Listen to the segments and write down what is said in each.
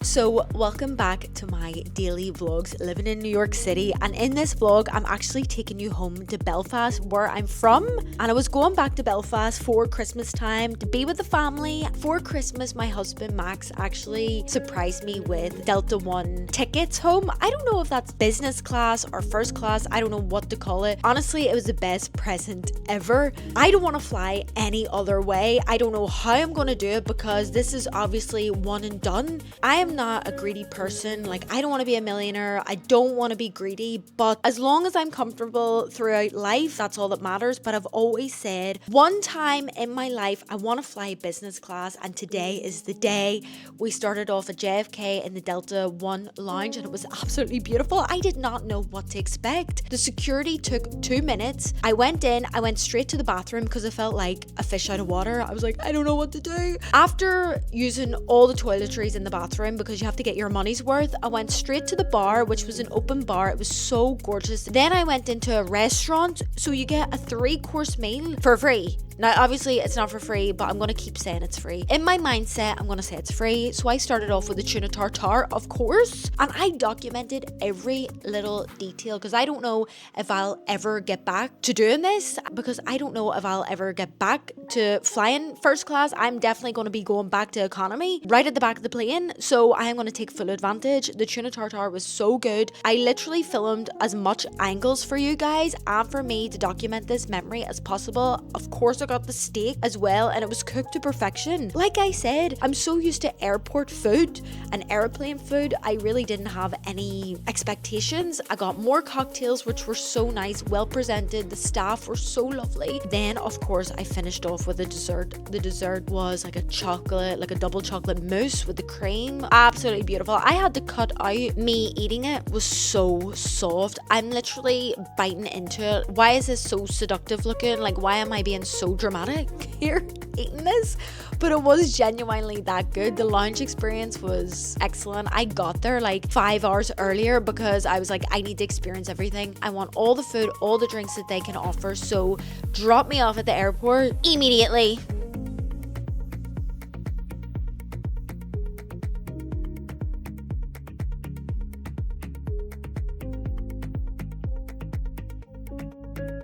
So welcome back to my daily vlogs living in New York City, and in this vlog I'm actually taking you home to Belfast, where I'm from. And I was going back to Belfast for Christmas time to be with the family. For Christmas my husband Max actually surprised me with Delta One tickets home. I don't know if that's business class or first class, I don't know what to call it. Honestly, it was the best present ever. I don't want to fly any other way. I don't know how I'm going to do it because this is obviously one and done. I am not a greedy person. Like, I don't want to be a millionaire. I don't want to be greedy, but as long as I'm comfortable throughout life, that's all that matters. But I've always said one time in my life I want to fly business class, and today is the day. We started off at JFK in the Delta One lounge and it was absolutely beautiful. I did not know what to expect. The security took 2 minutes. I went in, I went straight to the bathroom because I felt like a fish out of water. I was like, I don't know what to do. After using all the toiletries in the bathroom, because you have to get your money's worth, I went straight to the bar, which was an open bar. It was so gorgeous. Then I went into a restaurant, so you get a 3-course meal for free. Now, obviously, it's not for free, but I'm going to keep saying it's free. In my mindset, I'm going to say it's free. So I started off with the tuna tartare, of course, and I documented every little detail because I don't know if I'll ever get back to doing this, because I don't know if I'll ever get back to flying first class. I'm definitely going to be going back to economy right at the back of the plane. So I am going to take full advantage. The tuna tartare was so good. I literally filmed as much angles for you guys and for me to document this memory as possible. Of course, I got the steak as well, and it was cooked to perfection. Like I said, I'm so used to airport food and airplane food, I really didn't have any expectations. I got more cocktails, which were so nice, well presented. The staff were so lovely. Then, of course, I finished off with a dessert. The dessert was like a chocolate, like a double chocolate mousse with the cream. Absolutely beautiful. I had to cut out. Me eating it was so soft. I'm literally biting into it. Why is this so seductive looking? Like, why am I being so dramatic here eating this? But it was genuinely that good. The lounge experience was excellent. I got there like 5 hours earlier because I was like, I need to experience everything. I want all the food, all the drinks that they can offer. So drop me off at the airport immediately.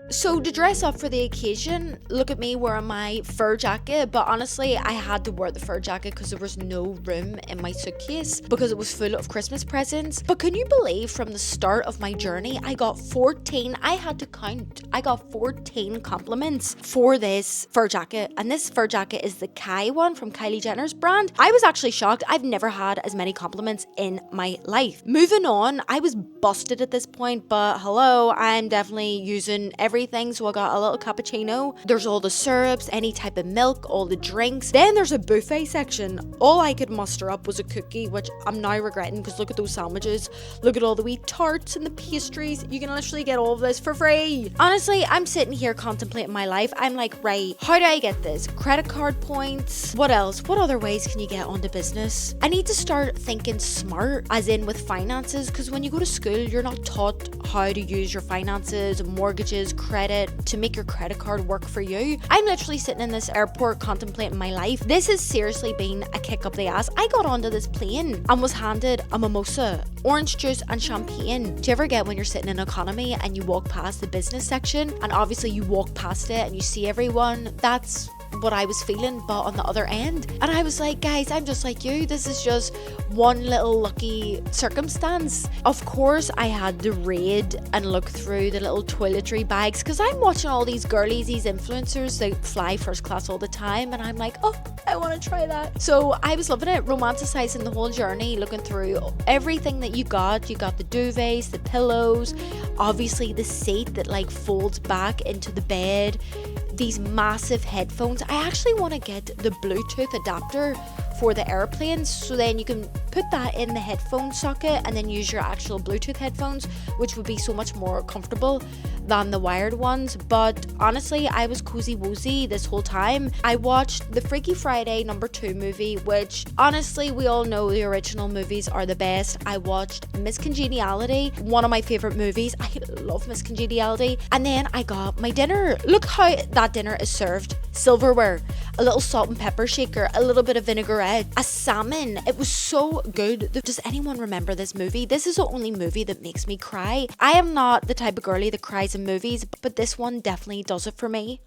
So to dress up for the occasion, look at me wearing my fur jacket, but honestly I had to wear the fur jacket because there was no room in my suitcase because it was full of Christmas presents. But can you believe from the start of my journey I got 14, I had to count, I got 14 compliments for this fur jacket, and this fur jacket is the Kai one from Kylie Jenner's brand. I was actually shocked. I've never had as many compliments in my life. Moving on, I was busted at this point, but hello, I'm definitely using everything. So I got a little cappuccino. There's all the syrups, any type of milk, all the drinks. Then there's a buffet section. All I could muster up was a cookie, which I'm now regretting because look at those sandwiches. Look at all the wee tarts and the pastries. You can literally get all of this for free. Honestly, I'm sitting here contemplating my life. I'm like, right, how do I get this? Credit card points? What else? What other ways can you get onto business? I need to start thinking smart, as in with finances, because when you go to school, you're not taught how to use your finances, mortgages, credit, to make your credit card work for you. I'm literally sitting in this airport contemplating my life. This has seriously been a kick up the ass. I got onto this plane and was handed a mimosa, orange juice and champagne. Do you ever get when you're sitting in economy and you walk past the business section and obviously you walk past it and you see everyone? That's what I was feeling, but on the other end. And I was like, guys, I'm just like you. This is just one little lucky circumstance. Of course, I had to raid and look through the little toiletry bags because I'm watching all these girlies, these influencers, they fly first class all the time, and I'm like, oh, I want to try that. So I was loving it, romanticizing the whole journey, looking through everything that you got. You got the duvets, the pillows, obviously the seat that like folds back into the bed, these massive headphones. I actually want to get the Bluetooth adapter for the airplanes, so then you can put that in the headphone socket and then use your actual Bluetooth headphones, which would be so much more comfortable than the wired ones. But honestly, I was cozy woozy this whole time. I watched the Freaky Friday #2 movie, which honestly we all know the original movies are the best. I watched Miss Congeniality, one of my favorite movies. I love Miss Congeniality. And then I got my dinner. Look how that dinner is served. silverware, a little salt and pepper shaker, a little bit of vinaigrette, a salmon. It was so good. Does anyone remember this movie? This is the only movie that makes me cry. I am not the type of girly that cries in movies, but this one definitely does it for me.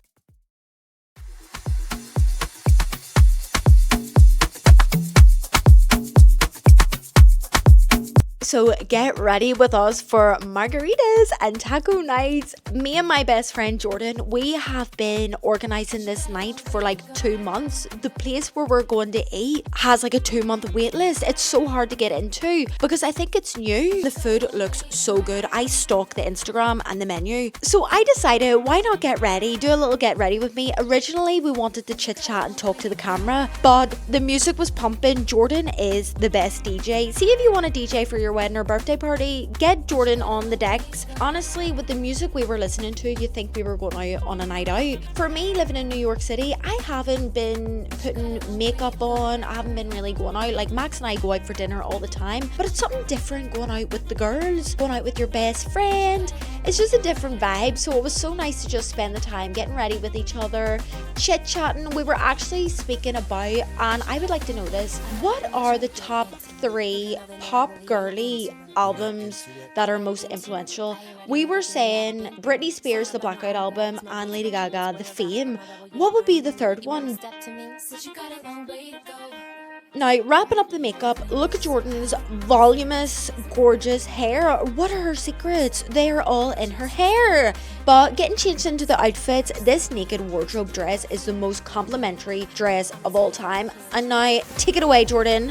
So get ready with us for margaritas and taco nights. Me and my best friend Jordan, we have been organizing this night for like 2 months. The place where we're going to eat has like a 2-month wait list. It's so hard to get into because I think it's new. The food looks so good. I stalked the Instagram and the menu. So I decided, why not get ready? Do a little get ready with me. Originally, we wanted to chit chat and talk to the camera, but the music was pumping. Jordan is the best DJ. See if you want a DJ for your wedding or birthday party, get Jordan on the decks. Honestly, with the music we were listening to, you'd think we were going out on a night out. For me, living in New York City, I haven't been putting makeup on. I haven't been really going out. Like Max and I go out for dinner all the time, but it's something different going out with the girls, going out with your best friend. It's just a different vibe. So it was so nice to just spend the time getting ready with each other, chit-chatting. We were actually speaking about, and I would like to know this, what are the top 3 pop girly albums that are most influential? We were saying Britney Spears, the Blackout album, and Lady Gaga, the Fame. What would be the third one? Now, wrapping up the makeup, look at Jordan's voluminous, gorgeous hair. What are her secrets? They are all in her hair. But getting changed into the outfits, this naked wardrobe dress is the most complimentary dress of all time. And now, take it away, Jordan.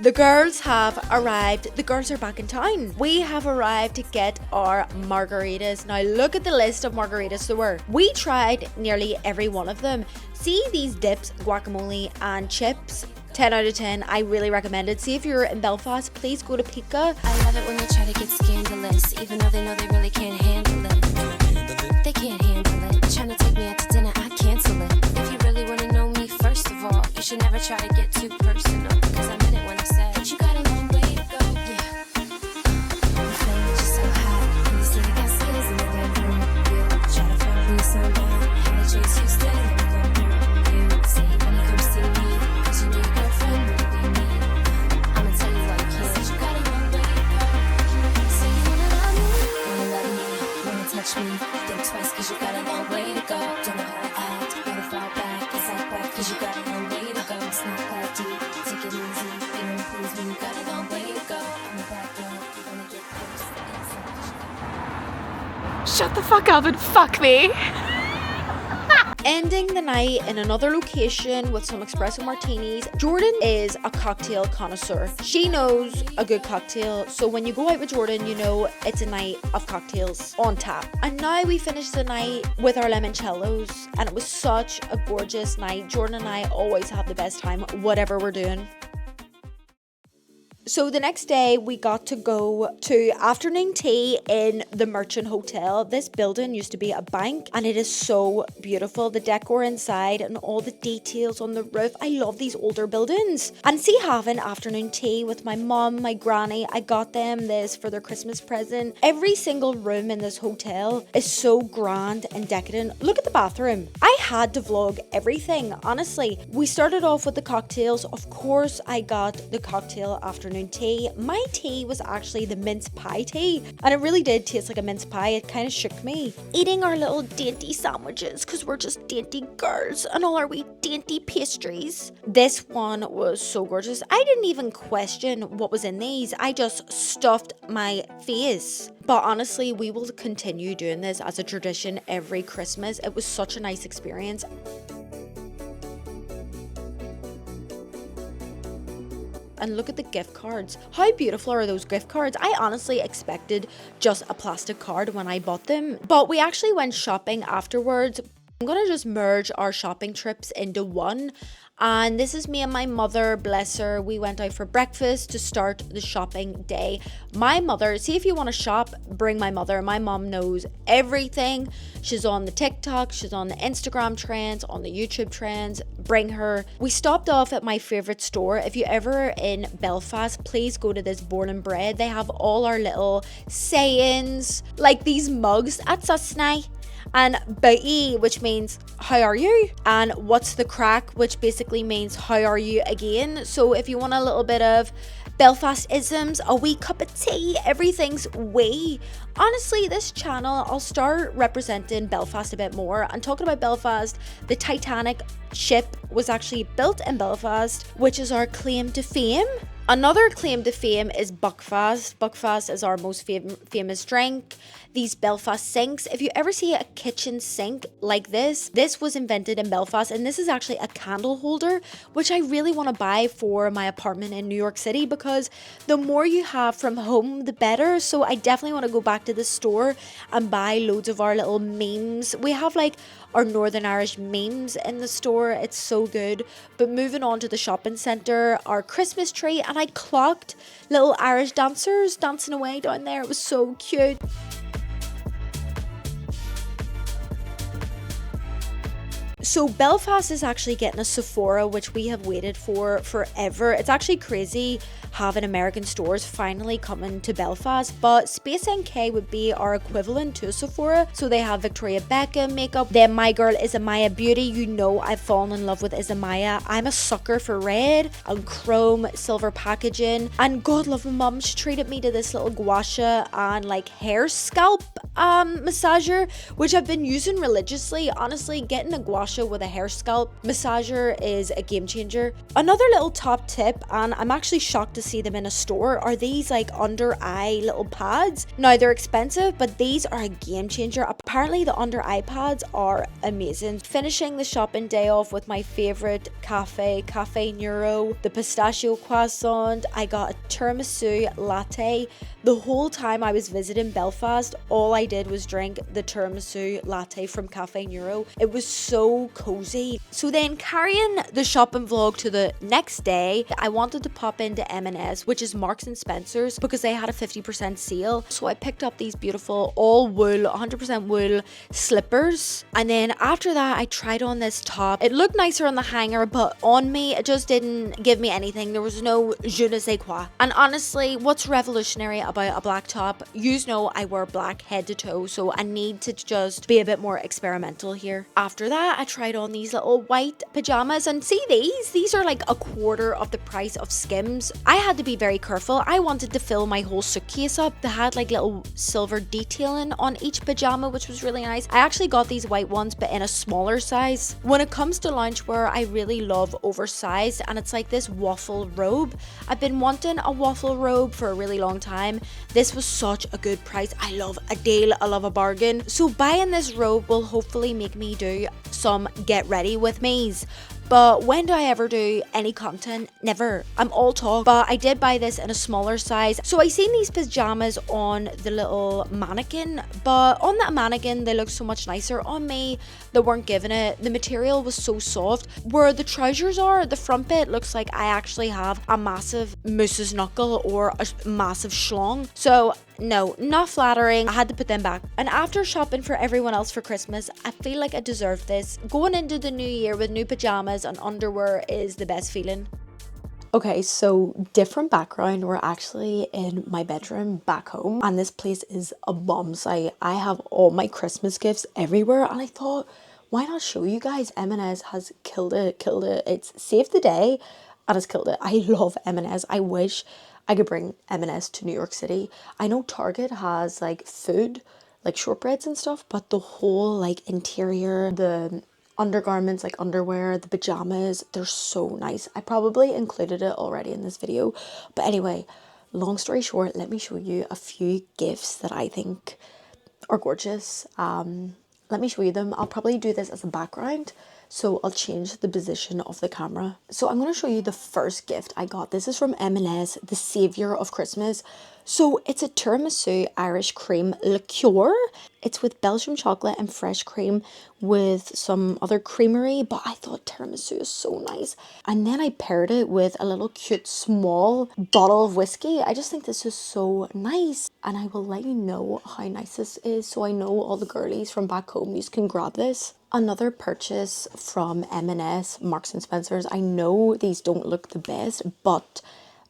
The girls have arrived. The girls are back in town. We have arrived to get our margaritas. Now look at the list of margaritas there were. We tried nearly every one of them. See these dips, guacamole and chips? 10 out of 10. I really recommend it. See if you're in Belfast, please go to Pika. I love it when they try to get scandalous, even though they know they really can't handle it. They can't handle it. Trying to take me out to dinner, I cancel it. If you really want to know me, first of all, you should never try to get too personal, because I meant it when I said, but you got a long way to go. Yeah. The flame is just so hot, and the city got skills in the bedroom. You try to find me someone, how to chase you still in the bedroom. You say when you come see me, cause you know your girlfriend will be me. I'ma tell you what you can't, but you got a long way to go. Say you wanna love me, wanna touch me, think twice cause you got a long way to go. Don't know how to act, gotta fall back, it's like back cause you got a long way to go. It's not that deep, take it easy, you don't please me, you got a long way to go. I'm a bad girl, you're gonna get close. Shut the fuck up and fuck me. Ending the night in another location with some espresso martinis. Jordan is a cocktail connoisseur. She knows a good cocktail, so when you go out with Jordan, you know it's a night of cocktails on tap. And now we finished the night with our limoncellos, and it was such a gorgeous night. Jordan and I always have the best time, whatever we're doing. So the next day we got to go to afternoon tea in the Merchant Hotel. This building used to be a bank and it is so beautiful. The decor inside and all the details on the roof. I love these older buildings. And see, having afternoon tea with my mom, my granny, I got them this for their Christmas present. Every single room in this hotel is so grand and decadent. Look at the bathroom. I had to vlog everything, honestly. We started off with the cocktails. Of course, I got the cocktail afternoon tea. My tea was actually the mince pie tea, and it really did taste like a mince pie. It kind of shook me. Eating our little dainty sandwiches because we're just dainty girls and all our wee dainty pastries. This one was so gorgeous. I didn't even question what was in these. I just stuffed my face. But honestly, we will continue doing this as a tradition every Christmas. It was such a nice experience. And look at the gift cards. How beautiful are those gift cards? I honestly expected just a plastic card when I bought them. But we actually went shopping afterwards. I'm gonna just merge our shopping trips into one. And this is me and my mother, bless her. We went out for breakfast to start the shopping day. My mother, see, if you want to shop, bring my mother. My mom knows everything. She's on the TikTok, she's on the Instagram trends, on the YouTube trends. Bring her. We stopped off at my favorite store. If you ever in Belfast, please go to this Born and Bred. They have all our little sayings, like these mugs at Susnai, and Bai, which means how are you, and what's the crack, which basically means how are you again. So if you want a little bit of Belfast isms, a wee cup of tea, everything's wee. Honestly, this channel, I'll start representing Belfast a bit more and talking about Belfast. The Titanic ship was actually built in Belfast, which is our claim to fame. Another claim to fame is Buckfast. Buckfast is our most famous drink. These Belfast sinks. If you ever see a kitchen sink like this was invented in Belfast, and this is actually a candle holder, which I really want to buy for my apartment in New York City, because the more you have from home, the better. So I definitely want to go back to the store and buy loads of our little memes. We have like our Northern Irish memes in the store. It's so good. But moving on to the shopping centre, our Christmas tree, and I clocked little Irish dancers dancing away down there. It was so cute. So Belfast is actually getting a Sephora, which we have waited for forever. It's actually crazy having American stores finally coming to Belfast, but Space NK would be our equivalent to Sephora. So they have Victoria Beckham makeup. Then my girl Isabella Beauty, you know I've fallen in love with Isabella. I'm a sucker for red and chrome silver packaging, and God love my mum, she treated me to this little gua sha and like hair scalp massager, which I've been using religiously. Honestly, getting a gua sha with a hair scalp massager is a game changer. Another little top tip, and I'm actually shocked to see them in a store, are these like under eye little pads. Now they're expensive, but these are a game changer. Apparently the under eye pads are amazing. Finishing the shopping day off with my favorite Cafe Nero, the pistachio croissant. I got a tiramisu latte. The whole time I was visiting Belfast, all I did was drink the tiramisu latte from Cafe Nero. It was so cozy. So then, carrying the shopping vlog to the next day, I wanted to pop into M&S, which is Marks and Spencer's, because they had a 50% sale. So I picked up these beautiful all wool, 100% wool slippers. And then after that, I tried on this top. It looked nicer on the hanger, but on me, it just didn't give me anything. There was no je ne sais quoi. And honestly, what's revolutionary about a black top? You know I wear black head to toe, so I need to just be a bit more experimental here. After that, I tried on these little white pajamas, and see these are like a quarter of the price of Skims. I had to be very careful. I wanted to fill my whole suitcase up. They had like little silver detailing on each pajama, which was really nice. I actually got these white ones, but in a smaller size. When it comes to loungewear, I really love oversized, and it's like this waffle robe. I've been wanting a waffle robe for a really long time. This was such a good price. I love a deal, I love a bargain. So buying this robe will hopefully make me do some get ready with me's. But when do I ever do any content? Never. I'm all talk. But I did buy this in a smaller size. So I seen these pajamas on the little mannequin, but on that mannequin they look so much nicer. On me, they weren't giving it. The material was so soft. Where the trousers are, the front bit looks like I actually have a massive moose's knuckle or a massive schlong. So no, not flattering. I had to put them back. And after shopping for everyone else for Christmas, I feel like I deserve this. Going into the new year with new pajamas and underwear is the best feeling. Okay, so different background. We're actually in my bedroom back home, and this place is a bomb site. I have all my Christmas gifts everywhere, and I thought, why not show you guys? M&S has killed it. It's saved the day and it's killed it. I love M&S. I wish I could bring M&S to New York City. I know Target has like food, like shortbreads and stuff, but the whole like interior, the undergarments like underwear, the pajamas, they're so nice. I probably included it already in this video, but anyway, long story short, let me show you a few gifts that I think are gorgeous. Let me show you them. I'll probably do this as a background, so I'll change the position of the camera. So I'm going to show you the first gift I got. This is from M&S, the savior of Christmas. So it's a tiramisu Irish cream liqueur. It's with Belgian chocolate and fresh cream with some other creamery, but I thought tiramisu is so nice. And then I paired it with a little cute small bottle of whiskey. I just think this is so nice. And I will let you know how nice this is so I know all the girlies from back home, you can grab this. Another purchase from M&S, Marks and Spencer's. I know these don't look the best, but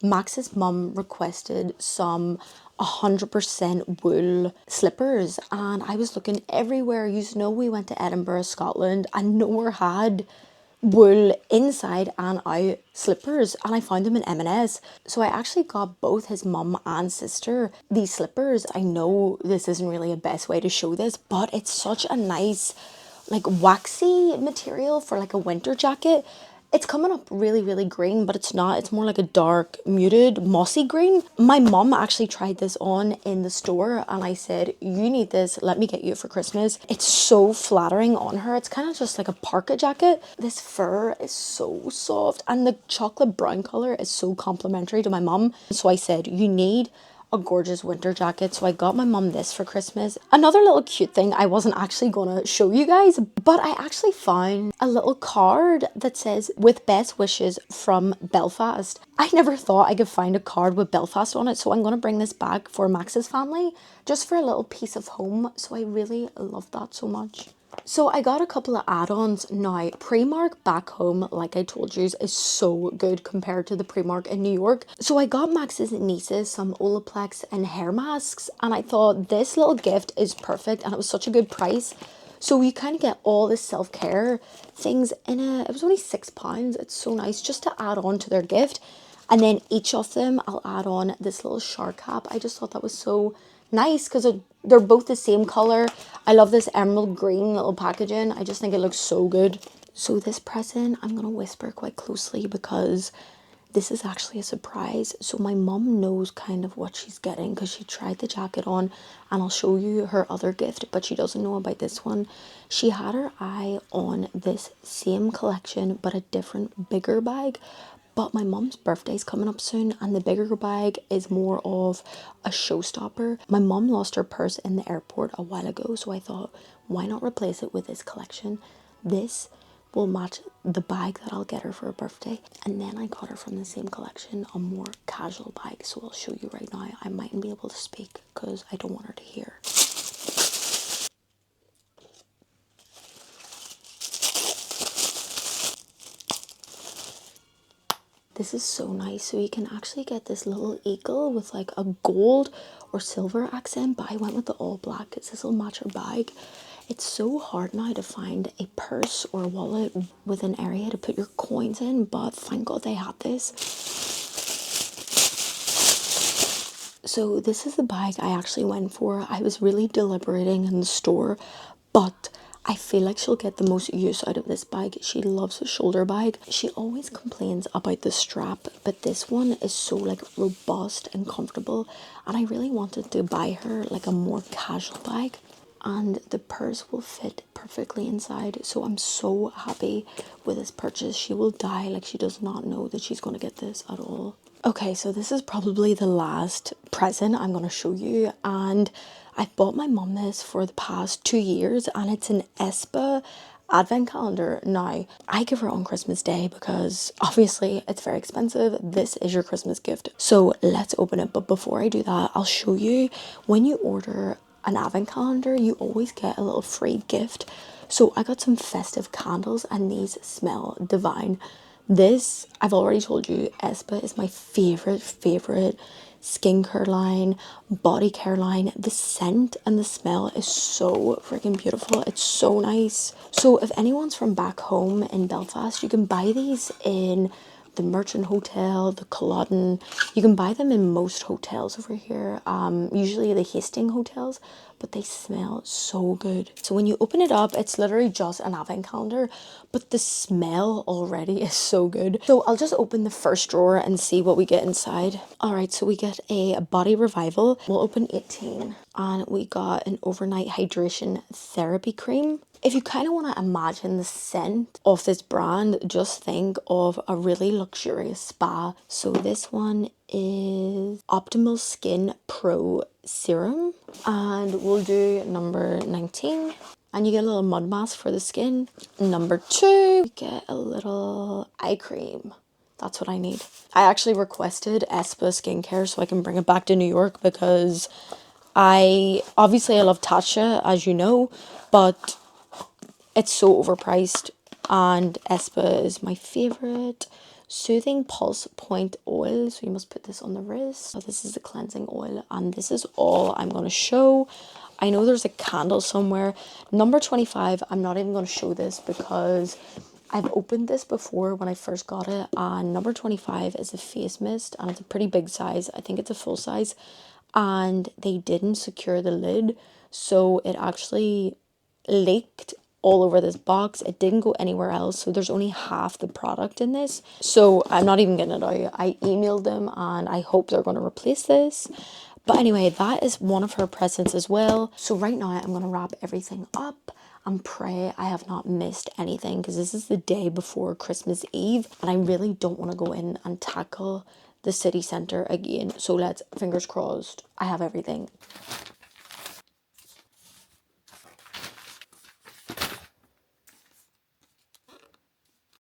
Max's mum requested some 100% wool slippers, and I was looking everywhere. You know, we went to Edinburgh, Scotland, and nowhere had wool inside and out slippers, and I found them in M&S. So I actually got both his mum and sister these slippers. I know this isn't really a best way to show this, but it's such a nice like waxy material for like a winter jacket. It's coming up really green, but it's not. It's more like a dark, muted, mossy green. My mum actually tried this on in the store and I said, you need this, let me get you it for Christmas. It's so flattering on her. It's kind of just like a parka jacket. This fur is so soft and the chocolate brown color is so complimentary to my mum. So I said, you need a gorgeous winter jacket. So I got my mum this for Christmas. Another little cute thing I wasn't actually gonna show you guys, but I actually found a little card that says with best wishes from Belfast. I never thought I could find a card with Belfast on it, so I'm gonna bring this back for Max's family just for a little piece of home. So I really love that so much. So I got a couple of add-ons. Now, Primark back home, like I told you, is so good compared to the Primark in New York. So I got Max's nieces some Olaplex and hair masks, and I thought this little gift is perfect, and it was such a good price. So you kind of get all the self-care things in it. It was only £6. It's so nice just to add on to their gift. And then each of them, I'll add on this little shark cap. I just thought that was so nice because they're both the same color. I love this emerald green little packaging. I just think it looks so good. So this present, I'm going to whisper quite closely because this is actually a surprise. So my mum knows kind of what she's getting because she tried the jacket on, and I'll show you her other gift, but she doesn't know about this one. She had her eye on this same collection but a different bigger bag. But my mum's birthday is coming up soon and the bigger bag is more of a showstopper. My mum lost her purse in the airport a while ago, so I thought, why not replace it with this collection? This will match the bag that I'll get her for her birthday. And then I got her from the same collection a more casual bag, so I'll show you right now. I mightn't be able to speak because I don't want her to hear. This is so nice. So you can actually get this little eagle with like a gold or silver accent, but I went with the all black because this will match her bag. It's so hard now to find a purse or a wallet with an area to put your coins in, but thank God they had this. So this is the bag I actually went for. I was really deliberating in the store, but I feel like she'll get the most use out of this bag. She loves a shoulder bag. She always complains about the strap, but this one is so like robust and comfortable, and I really wanted to buy her like a more casual bag, and the purse will fit perfectly inside. So I'm so happy with this purchase. She will die, like she does not know that she's going to get this at all. Okay, so this is probably the last present I'm going to show you, and I've bought my mum this for the past 2 years, and it's an Espa advent calendar. Now, I give her on Christmas Day because obviously it's very expensive. This is your Christmas gift. So let's open it, but before I do that, I'll show you when you order an advent calendar, you always get a little free gift. So I got some festive candles, and these smell divine. This, I've already told you, Espa is my favorite skincare line, body care line. The scent and the smell is so freaking beautiful. It's so nice. So if anyone's from back home in Belfast, you can buy these in the Merchant Hotel, the Culloden. You can buy them in most hotels over here, usually the Hastings hotels, but they smell so good. So when you open it up, it's literally just an advent calendar, but the smell already is so good. So I'll just open the first drawer and see what we get inside. All right, so we get a body revival. We'll open 18. And we got an overnight hydration therapy cream. If you kind of want to imagine the scent of this brand, just think of a really luxurious spa. So this one is Optimal Skin Pro Serum. And we'll do number 19. And you get a little mud mask for the skin. Number 2, you get a little eye cream. That's what I need. I actually requested Espa skincare so I can bring it back to New York because I love Tatcha, as you know, but it's so overpriced, and Espa is my favorite. Soothing Pulse Point Oil, so you must put this on the wrist. So this is the cleansing oil, and this is all I'm going to show. I know there's a candle somewhere. Number 25, I'm not even going to show this because I've opened this before when I first got it, and number 25 is a face mist, and it's a pretty big size. I think it's a full size, and they didn't secure the lid, so it actually leaked all over this box. It didn't go anywhere else, so there's only half the product in this, so I'm not even getting it out. I emailed them and I hope they're going to replace this. But anyway, that is one of her presents as well. So right now I'm going to wrap everything up and pray I have not missed anything, because this is the day before Christmas Eve and I really don't want to go in and tackle the city centre again. So let's, fingers crossed, I have everything.